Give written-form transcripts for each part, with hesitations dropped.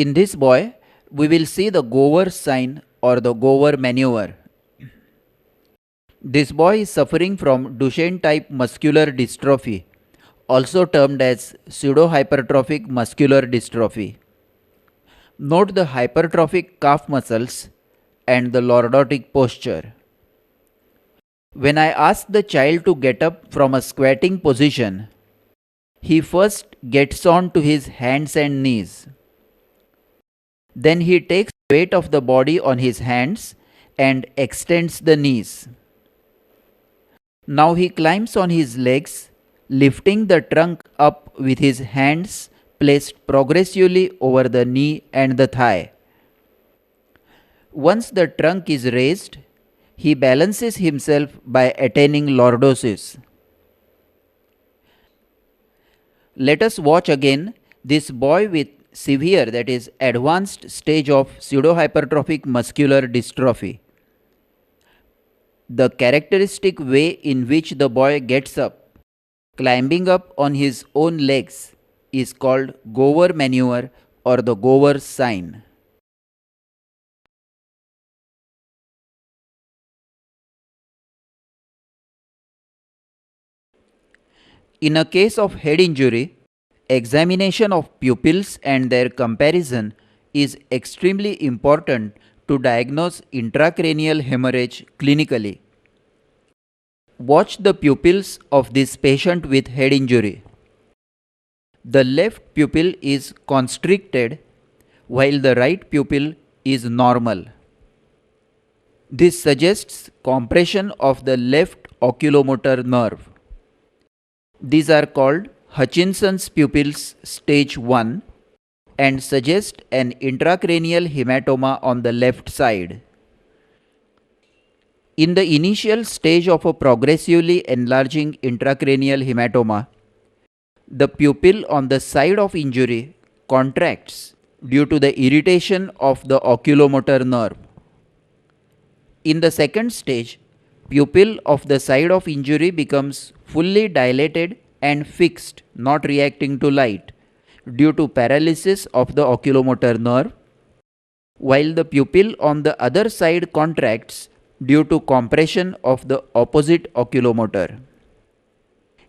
In this boy, we will see the Gower sign or the Gower maneuver. This boy is suffering from Duchenne type muscular dystrophy, also termed as pseudohypertrophic muscular dystrophy. Note the hypertrophic calf muscles and the lordotic posture. When I ask the child to get up from a squatting position, he first gets on to his hands and knees. Then he takes weight of the body on his hands and extends the knees. Now he climbs on his legs, lifting the trunk up with his hands placed progressively over the knee and the thigh. Once the trunk is raised, he balances himself by attaining lordosis. Let us watch again this boy with severe, that is advanced stage of pseudohypertrophic muscular dystrophy. The characteristic way in which the boy gets up, climbing up on his own legs, is called Gower maneuver or the Gower sign. In a case of head injury, examination of pupils and their comparison is extremely important to diagnose intracranial hemorrhage clinically. Watch the pupils of this patient with head injury. The left pupil is constricted while the right pupil is normal. This suggests compression of the left oculomotor nerve. These are called Hutchinson's pupils stage 1 and suggest an intracranial hematoma on the left side. In the initial stage of a progressively enlarging intracranial hematoma, the pupil on the side of injury contracts due to the irritation of the oculomotor nerve. In the second stage, pupil of the side of injury becomes fully dilated and fixed, not reacting to light, due to paralysis of the oculomotor nerve, while the pupil on the other side contracts due to compression of the opposite oculomotor.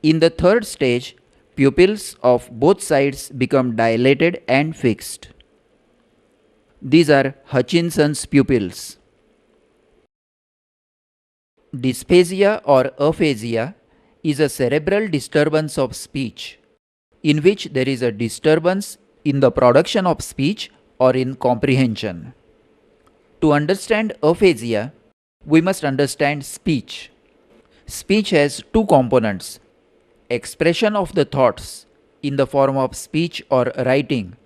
In the third stage, pupils of both sides become dilated and fixed. These are Hutchinson's pupils. Dysphasia or aphasia is a cerebral disturbance of speech in which there is a disturbance in the production of speech or in comprehension. To understand aphasia, we must understand speech. Speech has two components: expression of the thoughts in the form of speech or writing,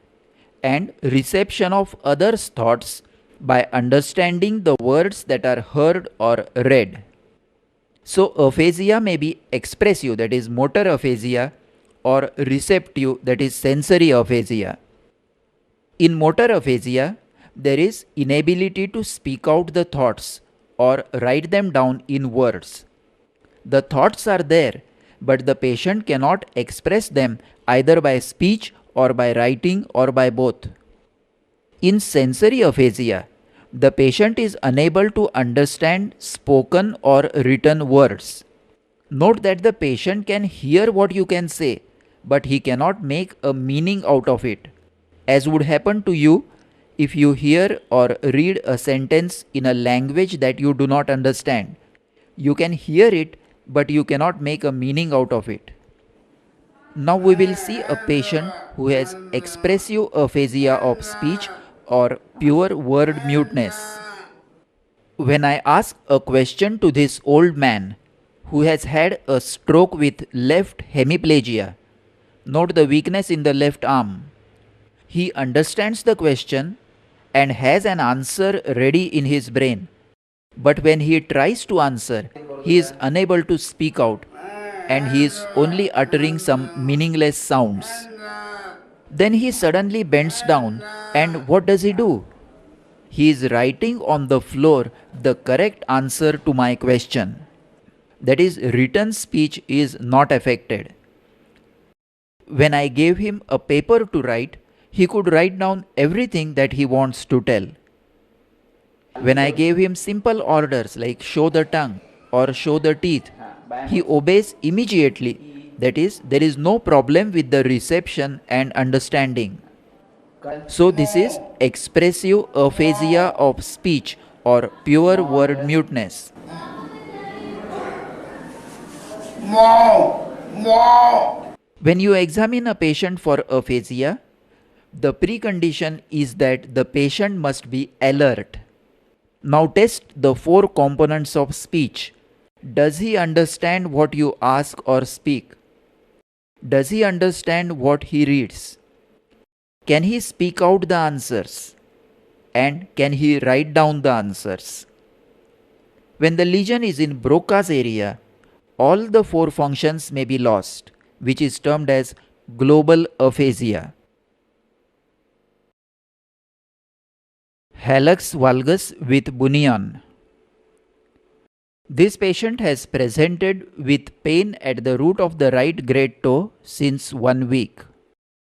and reception of others' thoughts by understanding the words that are heard or read. So, aphasia may be expressive, that is motor aphasia, or receptive, that is sensory aphasia. In motor aphasia, there is inability to speak out the thoughts or write them down in words. The thoughts are there, but the patient cannot express them either by speech or by writing or by both. In sensory aphasia, the patient is unable to understand spoken or written words. Note that the patient can hear what you can say, but he cannot make a meaning out of it, as would happen to you if you hear or read a sentence in a language that you do not understand. You can hear it, but you cannot make a meaning out of it. Now we will see a patient who has expressive aphasia of speech or pure word muteness. When I ask a question to this old man who has had a stroke with left hemiplegia, note the weakness in the left arm. He understands the question and has an answer ready in his brain. But when he tries to answer, he is unable to speak out and he is only uttering some meaningless sounds. Then he suddenly bends down, and what does he do? He is writing on the floor the correct answer to my question. That is, written speech is not affected. When I gave him a paper to write, He could write down everything that he wants to tell. When I gave him simple orders like show the tongue or show the teeth, he obeys immediately. That is, there is no problem with the reception and understanding. So, this is expressive aphasia of speech or pure word muteness. When you examine a patient for aphasia, the precondition is that the patient must be alert. Now test the four components of speech. Does he understand what you ask or speak? Does he understand what he reads? Can he speak out the answers? And can he write down the answers? When the lesion is in Broca's area, all the four functions may be lost, which is termed as global aphasia. Hallux valgus with bunion. This patient has presented with pain at the root of the right great toe since 1 week.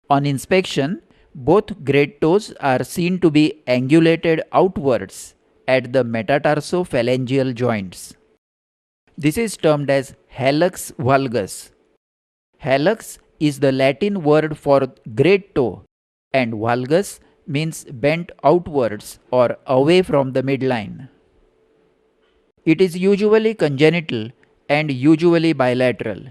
On inspection, both great toes are seen to be angulated outwards at the metatarsophalangeal joints. This is termed as hallux valgus. Hallux is the Latin word for great toe and valgus means bent outwards or away from the midline. It is usually congenital and usually bilateral.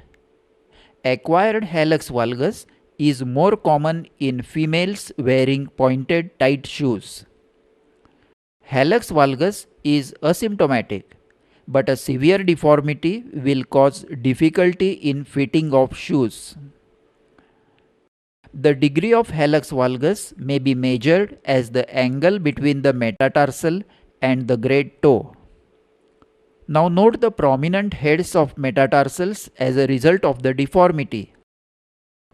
Acquired hallux valgus is more common in females wearing pointed tight shoes. Hallux valgus is asymptomatic, but a severe deformity will cause difficulty in fitting of shoes. The degree of hallux valgus may be measured as the angle between the metatarsal and the great toe. Now note the prominent heads of metatarsals as a result of the deformity.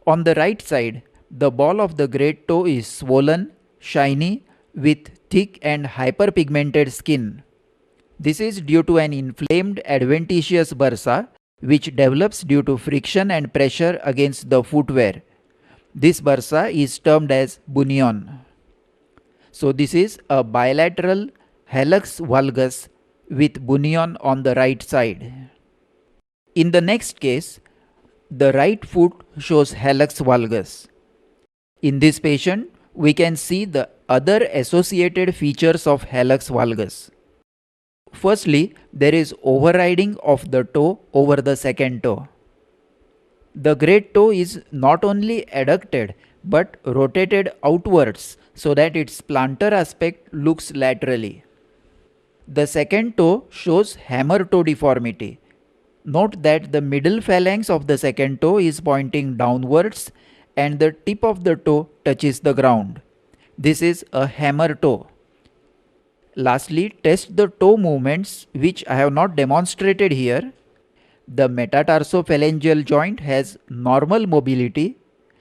On the right side, the ball of the great toe is swollen, shiny, with thick and hyperpigmented skin. This is due to an inflamed adventitious bursa which develops due to friction and pressure against the footwear. This bursa is termed as bunion. So this is a bilateral hallux valgus with bunion on the right side. In the next case, the right foot shows hallux valgus. In this patient, we can see the other associated features of hallux valgus. Firstly, there is overriding of the toe over the second toe. The great toe is not only adducted but rotated outwards so that its plantar aspect looks laterally. The second toe shows hammer toe deformity. Note that the middle phalanx of the second toe is pointing downwards and the tip of the toe touches the ground. This is a hammer toe. Lastly, test the toe movements which I have not demonstrated here. The metatarsophalangeal joint has normal mobility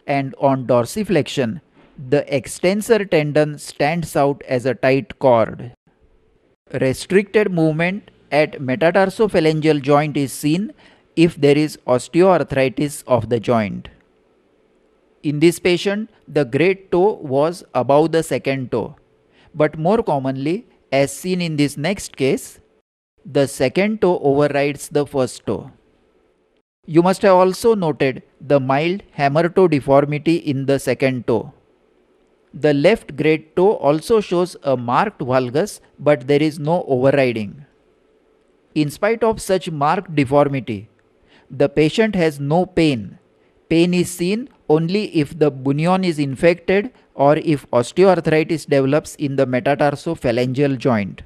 and on dorsiflexion, the extensor tendon stands out as a tight cord. Restricted movement at metatarsophalangeal joint is seen if there is osteoarthritis of the joint. In this patient, the great toe was above the second toe, but more commonly, as seen in this next case, the second toe overrides the first toe. You must have also noted the mild hammer toe deformity in the second toe. The left great toe also shows a marked valgus, but there is no overriding. In spite of such marked deformity, the patient has no pain. Pain is seen only if the bunion is infected or if osteoarthritis develops in the metatarsophalangeal joint.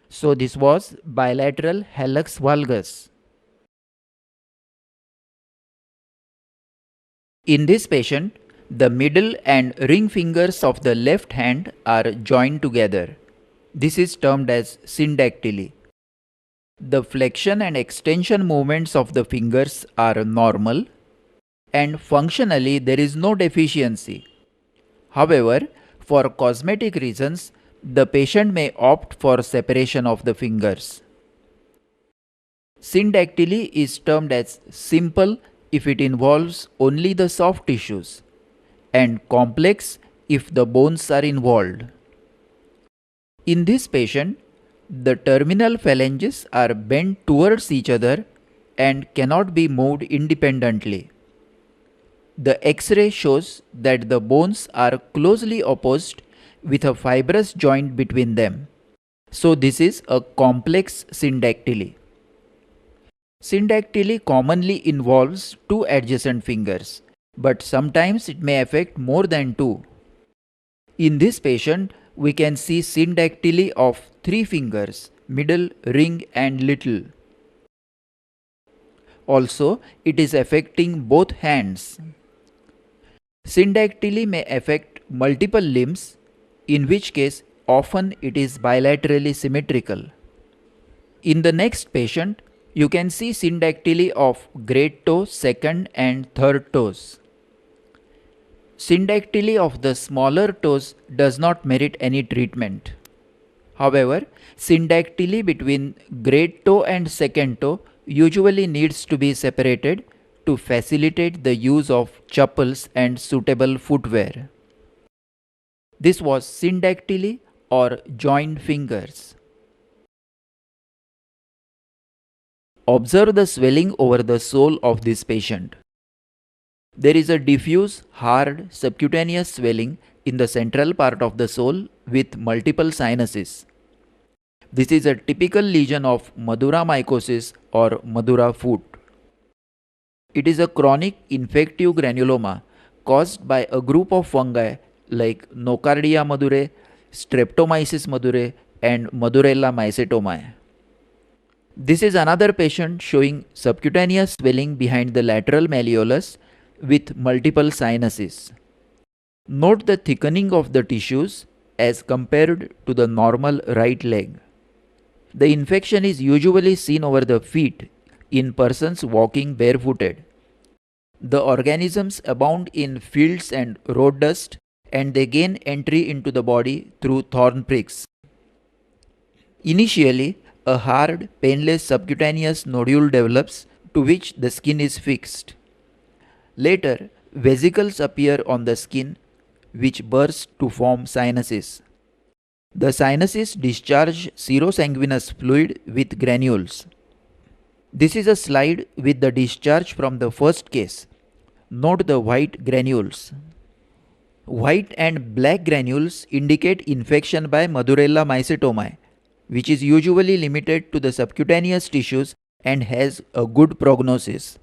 So this was bilateral hallux valgus. In this patient, the middle and ring fingers of the left hand are joined together. This is termed as syndactyly. The flexion and extension movements of the fingers are normal and functionally there is no deficiency. However, for cosmetic reasons, the patient may opt for separation of the fingers. Syndactyly is termed as simple if it involves only the soft tissues, and complex if the bones are involved. In this patient, the terminal phalanges are bent towards each other and cannot be moved independently. The X-ray shows that the bones are closely opposed with a fibrous joint between them. So this is a complex syndactyly. Syndactyly commonly involves two adjacent fingers, but sometimes it may affect more than two. In this patient, we can see syndactyly of three fingers, middle, ring and little. Also, it is affecting both hands. Syndactyly may affect multiple limbs, in which case often it is bilaterally symmetrical. In the next patient, you can see syndactyly of great toe, second and third toes. Syndactyly of the smaller toes does not merit any treatment. However, syndactyly between great toe and second toe usually needs to be separated to facilitate the use of chappals and suitable footwear. This was syndactyly or joined fingers. Observe the swelling over the sole of this patient. There is a diffuse, hard, subcutaneous swelling in the central part of the sole with multiple sinuses. This is a typical lesion of Madura mycosis or Madura foot. It is a chronic infective granuloma caused by a group of fungi like Nocardia madure, Streptomyces madure and Madurella mycetomae. This is another patient showing subcutaneous swelling behind the lateral malleolus with multiple sinuses. Note the thickening of the tissues as compared to the normal right leg. The infection is usually seen over the feet in persons walking barefooted. The organisms abound in fields and road dust and they gain entry into the body through thorn pricks. Initially, a hard, painless subcutaneous nodule develops to which the skin is fixed. Later, vesicles appear on the skin which burst to form sinuses. The sinuses discharge serosanguinous fluid with granules. This is a slide with the discharge from the first case. Note the white granules. White and black granules indicate infection by Madurella mycetomae, which is usually limited to the subcutaneous tissues and has a good prognosis.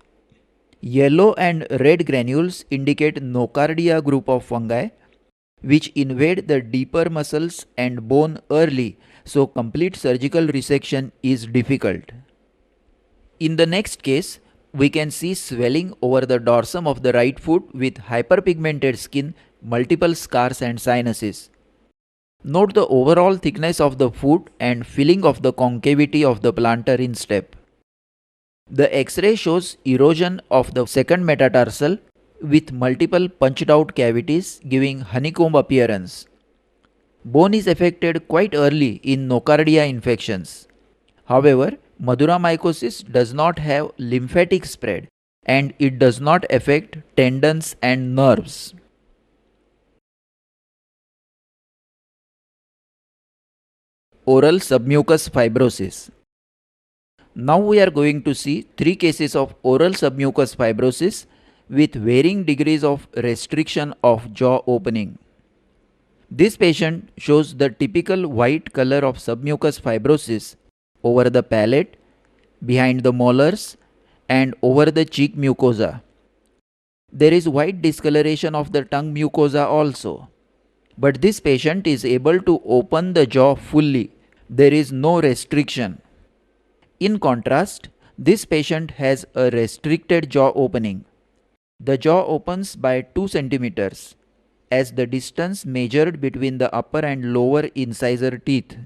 Yellow and red granules indicate Nocardia group of fungi, which invade the deeper muscles and bone early, so complete surgical resection is difficult. In the next case, we can see swelling over the dorsum of the right foot with hyperpigmented skin, multiple scars and sinuses. Note the overall thickness of the foot and filling of the concavity of the plantar instep. The X-ray shows erosion of the second metatarsal with multiple punched out cavities giving honeycomb appearance. Bone is affected quite early in nocardia infections. However, Madura mycosis does not have lymphatic spread and it does not affect tendons and nerves. Oral submucous fibrosis. Now we are going to see 3 cases of oral submucous fibrosis with varying degrees of restriction of jaw opening. This patient shows the typical white color of submucous fibrosis over the palate, behind the molars and over the cheek mucosa. There is white discoloration of the tongue mucosa also. But this patient is able to open the jaw fully. There is no restriction. In contrast, this patient has a restricted jaw opening. The jaw opens by 2 centimeters as the distance measured between the upper and lower incisor teeth.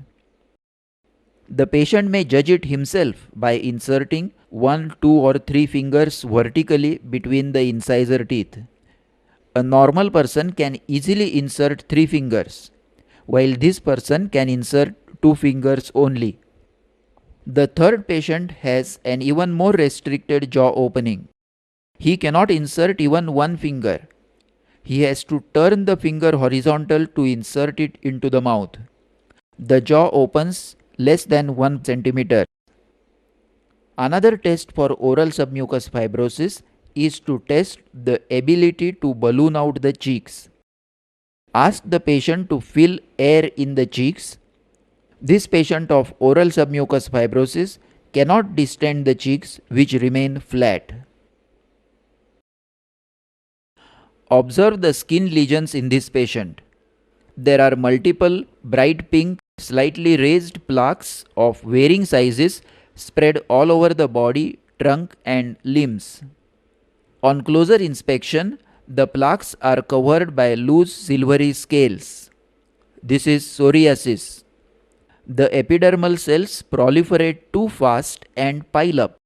The patient may judge it himself by inserting 1, 2 or 3 fingers vertically between the incisor teeth. A normal person can easily insert 3 fingers, while this person can insert 2 fingers only. The third patient has an even more restricted jaw opening. He cannot insert even 1 finger. he has to turn the finger horizontal to insert it into the mouth. The jaw opens less than 1 centimeter. Another test for oral submucous fibrosis is to test the ability to balloon out the cheeks. Ask the patient to fill air in the cheeks. This patient of oral submucous fibrosis cannot distend the cheeks, which remain flat. Observe the skin lesions in this patient. There are multiple bright pink, slightly raised plaques of varying sizes spread all over the body, trunk, and limbs. On closer inspection, the plaques are covered by loose silvery scales. This is psoriasis. The epidermal cells proliferate too fast and pile up.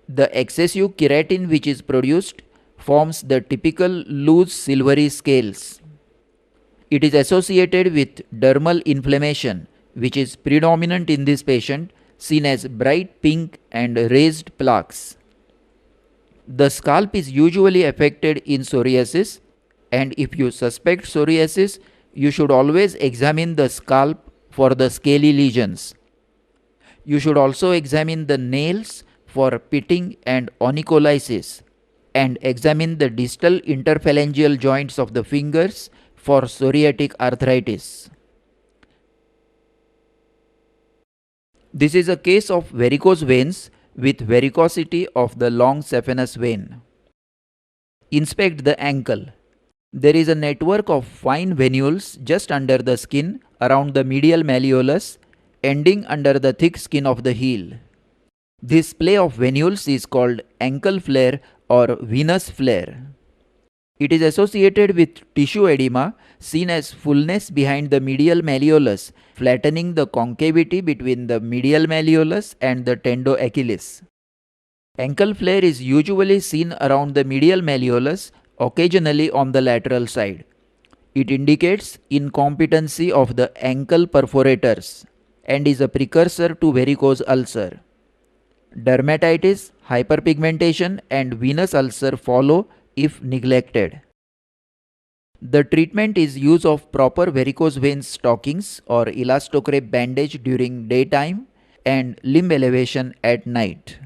The excessive keratin which is produced forms the typical loose silvery scales. It is associated with dermal inflammation, which is predominant in this patient, seen as bright pink and raised plaques. The scalp is usually affected in psoriasis, and if you suspect psoriasis, you should always examine the scalp for the scaly lesions. You should also examine the nails for pitting and onycholysis, and examine the distal interphalangeal joints of the fingers for psoriatic arthritis. This is a case of varicose veins with varicosity of the long saphenous vein. Inspect the ankle. There is a network of fine venules just under the skin around the medial malleolus, ending under the thick skin of the heel. This play of venules is called ankle flare or venous flare. It is associated with tissue edema, seen as fullness behind the medial malleolus, flattening the concavity between the medial malleolus and the tendo achillis. Ankle flare is usually seen around the medial malleolus, occasionally on the lateral side. It indicates incompetency of the ankle perforators and is a precursor to varicose ulcer. Dermatitis, hyperpigmentation, and venous ulcer follow if neglected. The treatment is use of proper varicose vein stockings or elastocrep bandage during daytime and limb elevation at night.